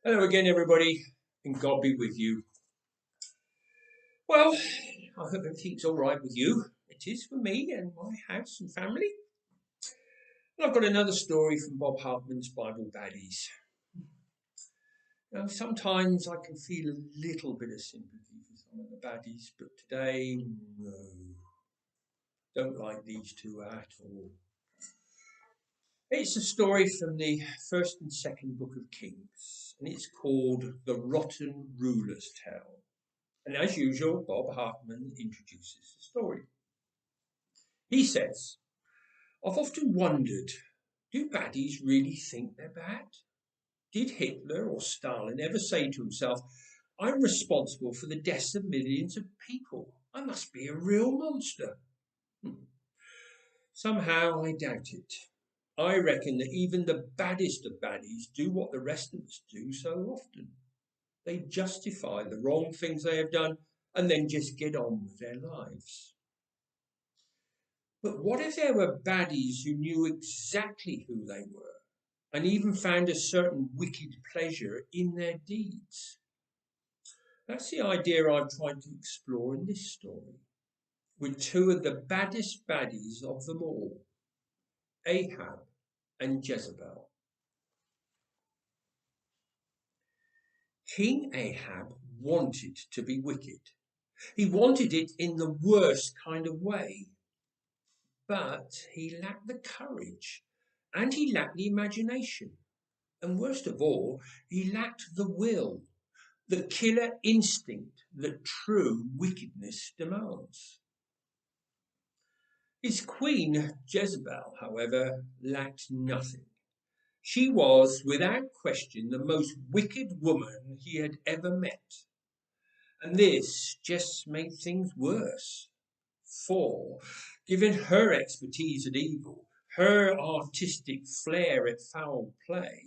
Hello again, everybody, and God be with you. Well, I hope everything's all right with you. It is for me and my house and family. And I've got another story from Bob Hartman's Bible Baddies. Now, sometimes I can feel a little bit of sympathy for some of the baddies, but today, no, don't like these two at all. It's a story from the first and second book of Kings, and it's called The Rotten Ruler's Tale. And as usual, Bob Hartman introduces the story. He says, I've often wondered, do baddies really think they're bad? Did Hitler or Stalin ever say to himself, I'm responsible for the deaths of millions of people. I must be a real monster. Somehow I doubt it. I reckon that even the baddest of baddies do what the rest of us do so often. They justify the wrong things they have done and then just get on with their lives. But what if there were baddies who knew exactly who they were and even found a certain wicked pleasure in their deeds? That's the idea I've tried to explore in this story, with two of the baddest baddies of them all, Ahab and Jezebel. King Ahab wanted to be wicked. He wanted it in the worst kind of way, but he lacked the courage and he lacked the imagination. And worst of all, he lacked the will, the killer instinct that true wickedness demands. His queen, Jezebel, however, lacked nothing. She was, without question, the most wicked woman he had ever met. And this just made things worse. For, given her expertise at evil, her artistic flair at foul play,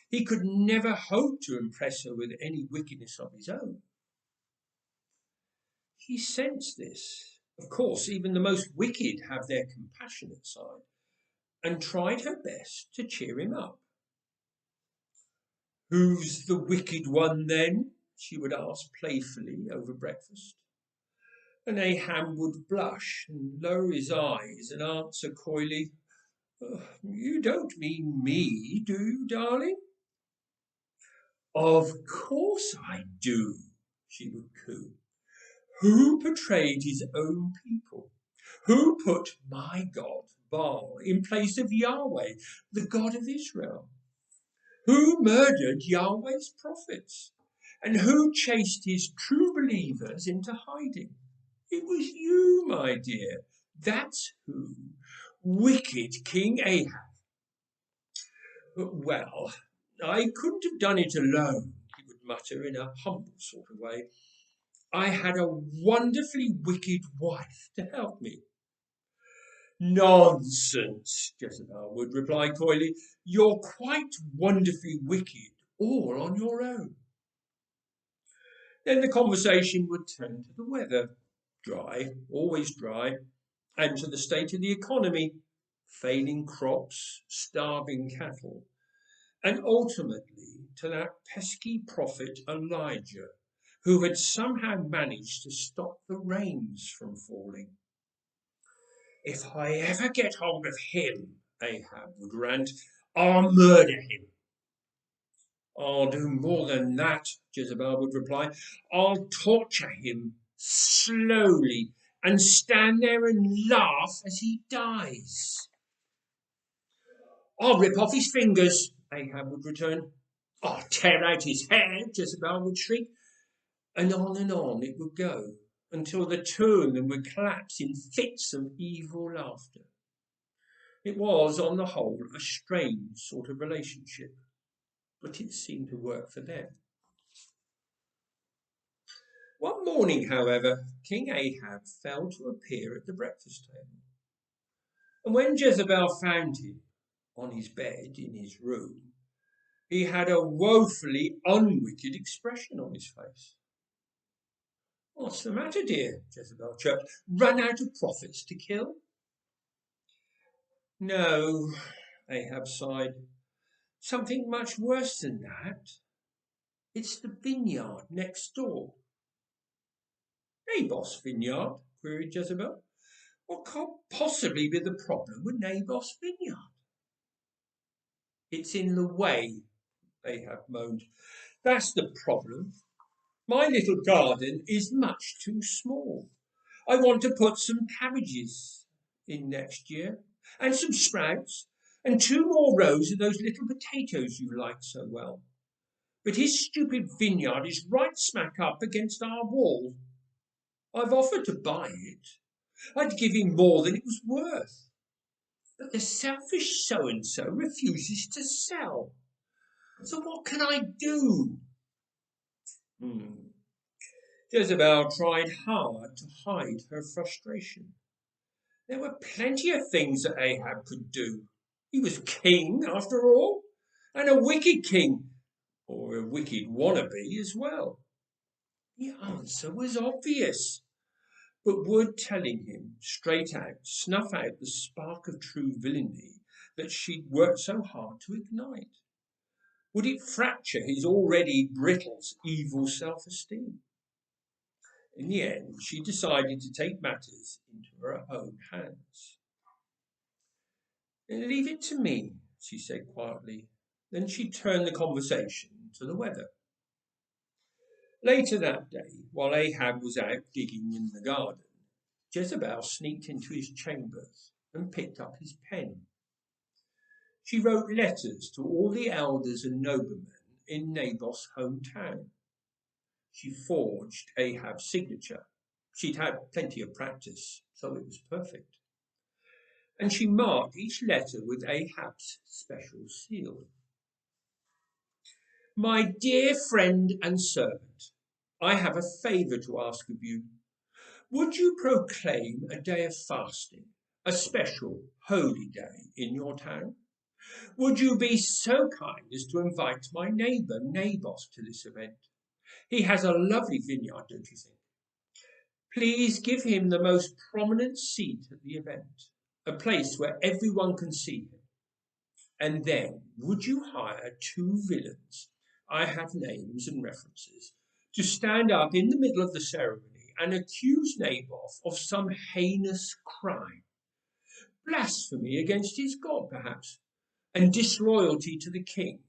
he could never hope to impress her with any wickedness of his own. He sensed this. Of course, even the most wicked have their compassionate side, and tried her best to cheer him up. Who's the wicked one then? She would ask playfully over breakfast. And Ahab would blush and lower his eyes and answer coyly, You don't mean me, do you, darling? Of course I do, she would coo. Who betrayed his own people? Who put my God, Baal, in place of Yahweh, the God of Israel? Who murdered Yahweh's prophets? And who chased his true believers into hiding? It was you, my dear. That's who. Wicked King Ahab. Well, I couldn't have done it alone, he would mutter in a humble sort of way. I had a wonderfully wicked wife to help me. Nonsense, Jezebel would reply coyly. You're quite wonderfully wicked, all on your own. Then the conversation would turn to the weather, dry, always dry, and to the state of the economy, failing crops, starving cattle, and ultimately to that pesky prophet Elijah, who had somehow managed to stop the rains from falling. If I ever get hold of him, Ahab would rant, I'll murder him. I'll do more than that, Jezebel would reply. I'll torture him slowly and stand there and laugh as he dies. I'll rip off his fingers, Ahab would return. I'll tear out his hair, Jezebel would shriek. And on it would go until the two of them would collapse in fits of evil laughter. It was, on the whole, a strange sort of relationship, but it seemed to work for them. One morning, however, King Ahab failed to appear at the breakfast table. And when Jezebel found him on his bed in his room, he had a woefully unwicked expression on his face. What's the matter, dear? Jezebel chirped. Run out of prophets to kill? No, Ahab sighed. Something much worse than that. It's the vineyard next door. Naboth's vineyard? Queried Jezebel. What could possibly be the problem with Naboth's vineyard? It's in the way, Ahab moaned. That's the problem. My little garden is much too small. I want to put some cabbages in next year, and some sprouts, and 2 more rows of those little potatoes you like so well. But his stupid vineyard is right smack up against our wall. I've offered to buy it. I'd give him more than it was worth. But the selfish so-and-so refuses to sell. So what can I do? Jezebel tried hard to hide her frustration. There were plenty of things that Ahab could do. He was king, after all, and a wicked king, or a wicked wannabe as well. The answer was obvious, but would telling him straight out snuff out the spark of true villainy that she'd worked so hard to ignite? Would it fracture his already brittle evil self-esteem? In the end, she decided to take matters into her own hands. Leave it to me, she said quietly. Then she turned the conversation to the weather. Later that day, while Ahab was out digging in the garden, Jezebel sneaked into his chambers and picked up his pen. She wrote letters to all the elders and noblemen in Naboth's hometown. She forged Ahab's signature. She'd had plenty of practice, so it was perfect. And she marked each letter with Ahab's special seal. My dear friend and servant, I have a favour to ask of you. Would you proclaim a day of fasting, a special holy day in your town? Would you be so kind as to invite my neighbour Naboth to this event? He has a lovely vineyard, don't you think? Please give him the most prominent seat at the event, a place where everyone can see him. And then, would you hire 2 villains, I have names and references, to stand up in the middle of the ceremony and accuse Naboth of some heinous crime, blasphemy against his God, perhaps, and disloyalty to the king?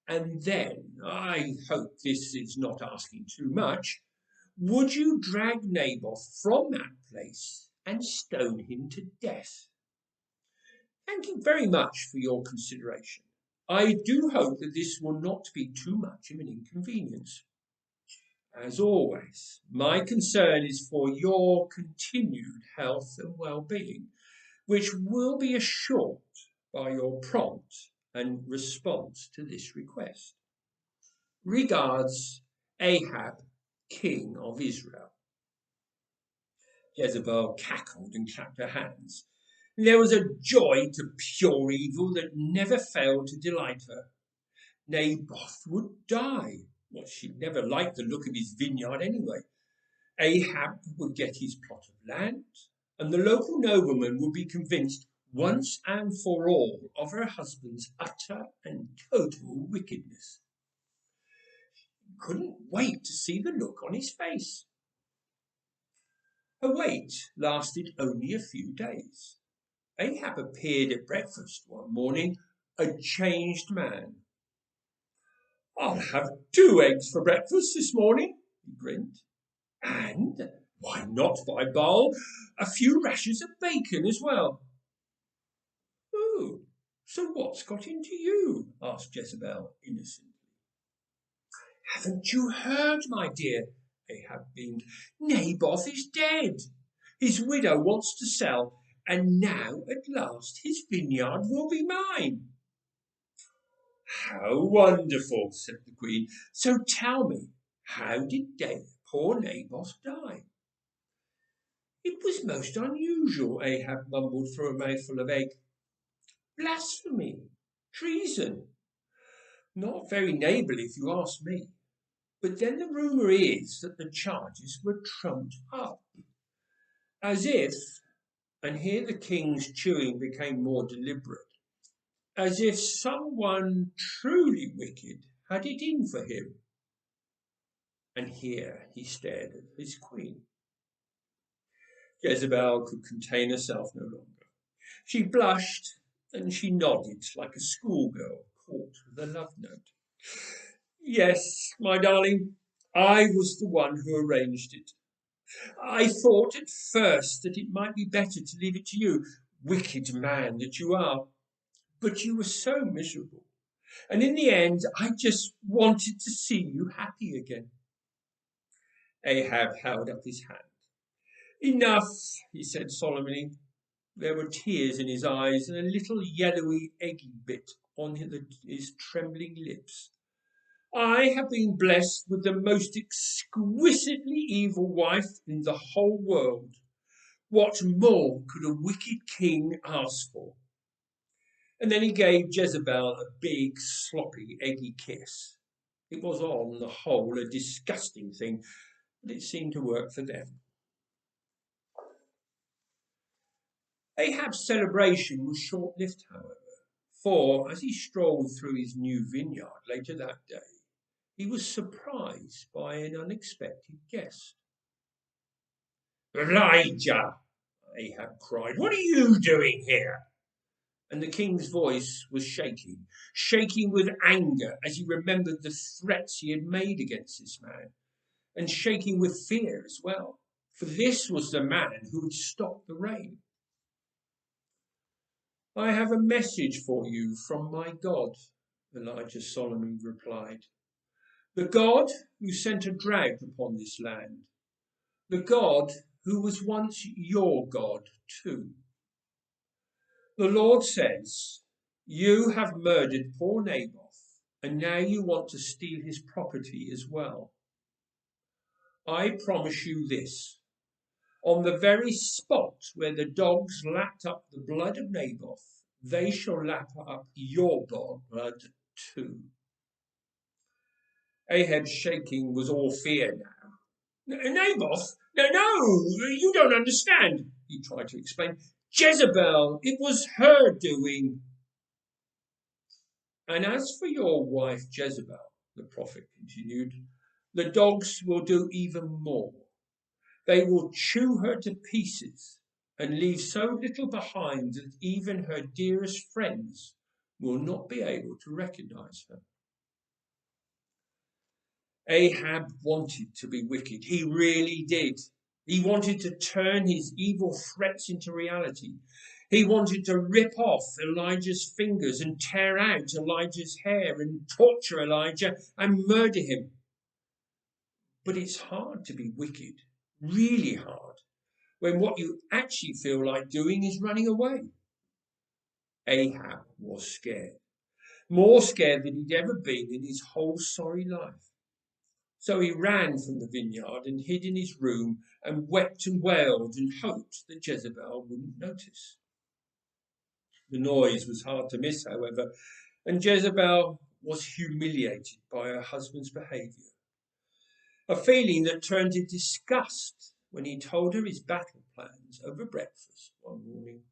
And then, I hope this is not asking too much, would you drag Naboth from that place and stone him to death? Thank you very much for your consideration. I do hope that this will not be too much of an inconvenience. As always, my concern is for your continued health and well-being, which will be assured by your prompt and response to this request. Regards, Ahab, king of Israel. Jezebel cackled and clapped her hands. There was a joy to pure evil that never failed to delight her. Naboth would die. Well, she'd never liked the look of his vineyard anyway. Ahab would get his plot of land, and the local nobleman would be convinced once and for all of her husband's utter and total wickedness. She couldn't wait to see the look on his face. Her wait lasted only a few days. Ahab appeared at breakfast one morning, a changed man. I'll have 2 eggs for breakfast this morning, he grinned. And, why not, by Baal, a few rashers of bacon as well. Oh, so what's got into you? Asked Jezebel innocently. Haven't you heard, my dear? Ahab beamed. Naboth is dead. His widow wants to sell, and now at last his vineyard will be mine. How wonderful, said the Queen. So tell me, how did poor Naboth die? It was most unusual, Ahab mumbled through a mouthful of egg. Blasphemy, treason. Not very neighbourly if you ask me. But then the rumour is that the charges were trumped up. As if, and here the king's chewing became more deliberate, as if someone truly wicked had it in for him. and here he stared at his queen. Jezebel could contain herself no longer. She blushed and she nodded like a schoolgirl caught with a love note. Yes, my darling, I was the one who arranged it. I thought at first that it might be better to leave it to you, wicked man that you are. But you were so miserable. And in the end, I just wanted to see you happy again. Ahab held up his hand. Enough, he said solemnly. There were tears in his eyes and a little yellowy eggy bit on his trembling lips. I have been blessed with the most exquisitely evil wife in the whole world. What more could a wicked king ask for? And then he gave Jezebel a big, sloppy, eggy kiss. It was on the whole a disgusting thing, but it seemed to work for them. Ahab's celebration was short-lived, however, for as he strolled through his new vineyard later that day, he was surprised by an unexpected guest. Elijah, Ahab cried, what are you doing here? And the king's voice was shaking with anger as he remembered the threats he had made against this man, and shaking with fear as well, for this was the man who had stopped the rain. I have a message for you from my God, Elijah solemnly replied. The God who sent a drought upon this land. The God who was once your God too. The Lord says, you have murdered poor Naboth, and now you want to steal his property as well. I promise you this. On the very spot where the dogs lapped up the blood of Naboth, they shall lap up your blood too. Ahab's shaking was all fear now. Naboth? No, you don't understand, he tried to explain. Jezebel, it was her doing. And as for your wife Jezebel, the prophet continued, the dogs will do even more. They will chew her to pieces and leave so little behind that even her dearest friends will not be able to recognize her. Ahab wanted to be wicked. He really did. He wanted to turn his evil threats into reality. He wanted to rip off Elijah's fingers and tear out Elijah's hair and torture Elijah and murder him. But it's hard to be wicked, really hard, when what you actually feel like doing is running away. Ahab was scared, more scared than he'd ever been in his whole sorry life. So he ran from the vineyard and hid in his room and wept and wailed and hoped that Jezebel wouldn't notice. The noise was hard to miss, however, and Jezebel was humiliated by her husband's behaviour. A feeling that turned to disgust when he told her his battle plans over breakfast one morning.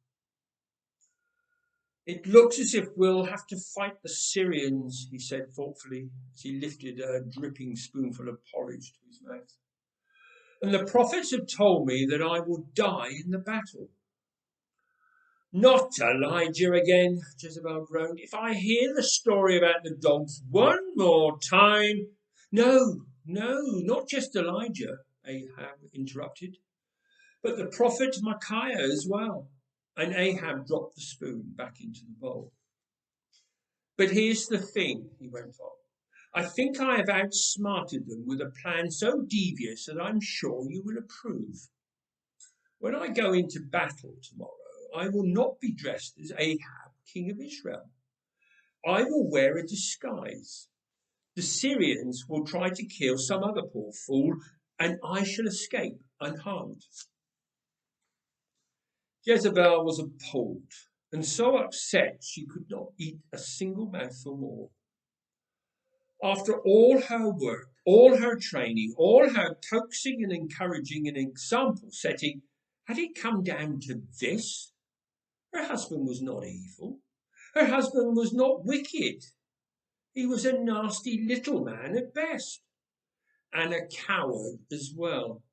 It looks as if we'll have to fight the Syrians, he said thoughtfully, as he lifted a dripping spoonful of porridge to his mouth. And the prophets have told me that I will die in the battle. Not Elijah again, Jezebel groaned. If I hear the story about the dogs one more time. No, not just Elijah, Ahab interrupted, but the prophet Micaiah as well. And Ahab dropped the spoon back into the bowl. But here's the thing, he went on. I think I have outsmarted them with a plan so devious that I'm sure you will approve. When I go into battle tomorrow, I will not be dressed as Ahab, king of Israel. I will wear a disguise. The Syrians will try to kill some other poor fool, and I shall escape unharmed. Jezebel was appalled, and so upset she could not eat a single mouthful more. After all her work, all her training, all her coaxing and encouraging and example setting, had it come down to this? Her husband was not evil. Her husband was not wicked. He was a nasty little man at best. and a coward as well.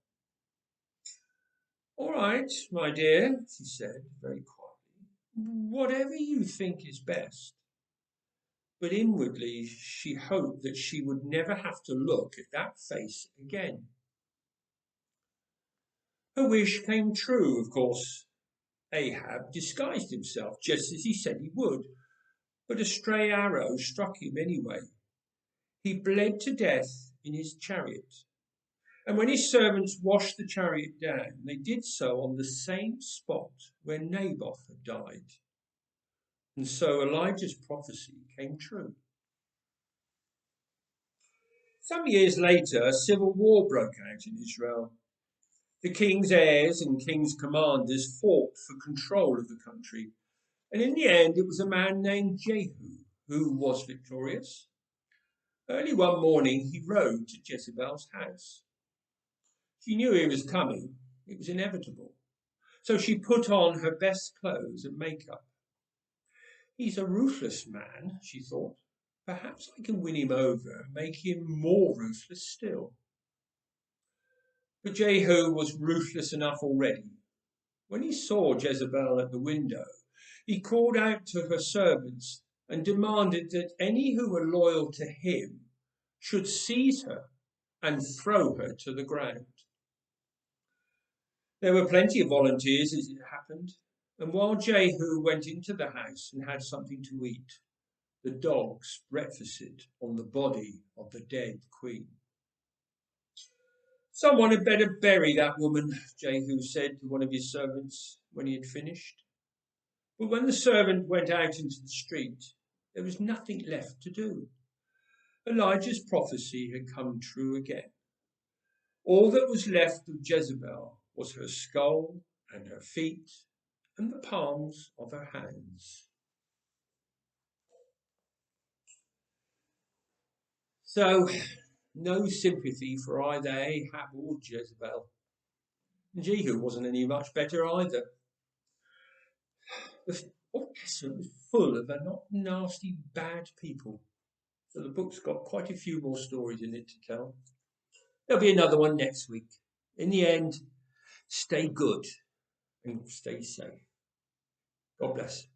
"All right, my dear," she said very quietly, "whatever you think is best." But inwardly she hoped that she would never have to look at that face again. Her wish came true, of course. Ahab disguised himself just as he said he would, but a stray arrow struck him anyway. He bled to death in his chariot. And when his servants washed the chariot down, they did so on the same spot where Naboth had died. And so Elijah's prophecy came true. Some years later, a civil war broke out in Israel. The king's heirs and king's commanders fought for control of the country, and in the end it was a man named Jehu who was victorious. Early one morning he rode to Jezebel's house. She knew he was coming. It was inevitable. So she put on her best clothes and makeup. "He's a ruthless man," she thought. "Perhaps I can win him over and make him more ruthless still." But Jehu was ruthless enough already. When he saw Jezebel at the window, he called out to her servants and demanded that any who were loyal to him should seize her and throw her to the ground. There were plenty of volunteers as it happened, and while Jehu went into the house and had something to eat, the dogs breakfasted on the body of the dead queen. "Someone had better bury that woman," Jehu said to one of his servants when he had finished. But when the servant went out into the street, there was nothing left to do. Elijah's prophecy had come true again. All that was left of Jezebel was her skull and her feet and the palms of her hands. So, no sympathy for either Ahab or Jezebel. Jehu wasn't any much better either. The Old Testament was full of nasty, bad people. So the book's got quite a few more stories in it to tell. There'll be another one next week. In the end, stay good and stay safe. God bless.